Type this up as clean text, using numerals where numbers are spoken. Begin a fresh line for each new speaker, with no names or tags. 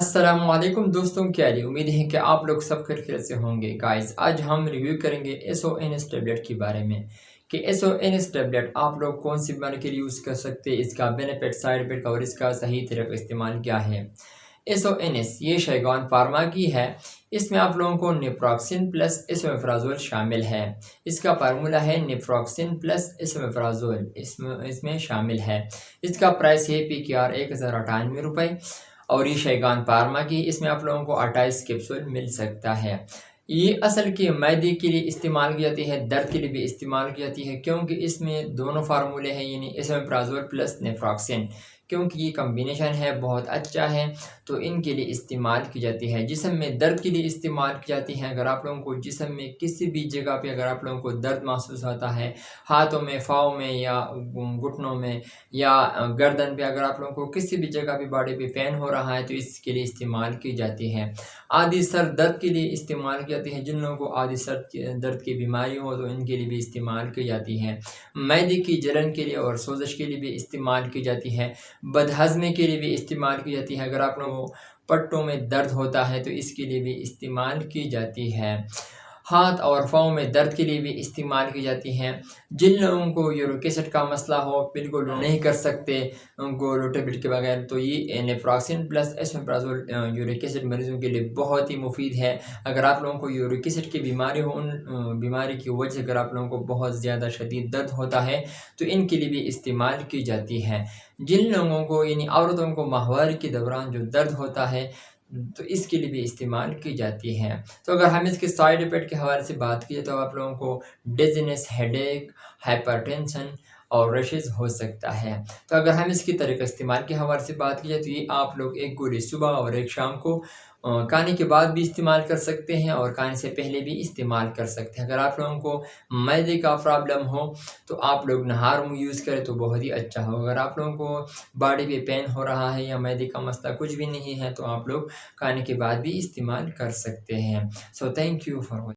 अस्सलामुअलैकुम दोस्तों, क्या हाल है। उम्मीद है कि आप लोग सब खैरियत से होंगे। गाइस, आज हम रिव्यू करेंगे एसओएनएस टैबलेट के बारे में कि एसओएनएस टैबलेट आप लोग कौन सी बीमारी के लिए यूज़ कर सकते हैं, इसका बेनिफिट, साइड इफेक्ट और इसका सही तरह का इस्तेमाल क्या है। एसओएनएस ये शैगान फार्मा की है। इसमें आप लोगों को नेप्रोक्सिन प्लस एसोमेफ्राजोल शामिल है। इसका फार्मूला है नेप्रोक्सिन प्लस एसोमेफ्राजोल, इसमें शामिल है। इसका प्राइस है PKR 1098 और ये शैगान फार्मा की। इसमें आप लोगों को 28 कैप्सूल मिल सकता है। ये असल की मैदे के लिए इस्तेमाल की जाती है, दर्द के लिए भी इस्तेमाल की जाती है, क्योंकि इसमें दोनों फार्मूले हैं, यानी एसोमेप्राजोल प्लस नेफ्रॉक्सिन, क्योंकि ये कम्बिनेशन है बहुत अच्छा है, तो इनके लिए इस्तेमाल की जाती है। जिस्म में दर्द के लिए इस्तेमाल की जाती है। अगर आप लोगों को जिस्म में किसी भी जगह पे अगर आप लोगों को दर्द महसूस होता है, हाथों में, पाँव में या घुटनों में या गर्दन पे, अगर आप लोगों को किसी भी जगह पे बॉडी पे पेन हो रहा है, तो इसके लिए इस्तेमाल की जाती है। आदि सर दर्द के लिए इस्तेमाल की जाती है। जिन लोगों को आदि सर दर्द की बीमारी हो तो इनके लिए भी इस्तेमाल की जाती है। मैदे की जलन के लिए और सोजिश के लिए भी इस्तेमाल की जाती है। बदहज़मी के लिए भी इस्तेमाल की जाती है। अगर आप लोगों को पट्टों में दर्द होता है तो इसके लिए भी इस्तेमाल की जाती है। हाथ और पाँव में दर्द के लिए भी इस्तेमाल की जाती हैं। जिन लोगों को यूरिक एसिड का मसला हो, बिल्कुल नहीं कर सकते उनको टैबलेट के बगैर, तो ये नेफ्रॉक्सिन प्लस एसोमेप्राजोल यूरिक एसिड मरीजों के लिए बहुत ही मुफीद है। अगर आप लोगों को यूरिक एसिड की बीमारी हो, उन बीमारी की वजह से अगर आप लोगों को बहुत ज़्यादा शदीद दर्द होता है तो इनके लिए भी इस्तेमाल की जाती है। जिन लोगों को यानी औरतों को माहवारी के दौरान जो दर्द होता है तो इसके लिए भी इस्तेमाल की जाती है। तो अगर हम इसके साइड इफ़ेक्ट के हवाले से बात की तो आप लोगों को डिज़नेस, हेडेक, हाइपरटेंशन और रशेज़ हो सकता है। तो अगर हम इसकी तरीक़ा इस्तेमाल के हवाले से बात की जाए तो ये आप लोग एक गोली सुबह और एक शाम को खाने के बाद भी इस्तेमाल कर सकते हैं और खाने से पहले भी इस्तेमाल कर सकते हैं। अगर आप लोगों को मैदे का प्रॉब्लम हो तो आप लोग नहार मुँह यूज़ करें तो बहुत ही अच्छा हो। अगर आप लोगों को बॉडी पे पेन हो रहा है या मैदे का मसला कुछ भी नहीं है तो आप लोग खाने के बाद भी इस्तेमाल कर सकते हैं। So thank you for watching.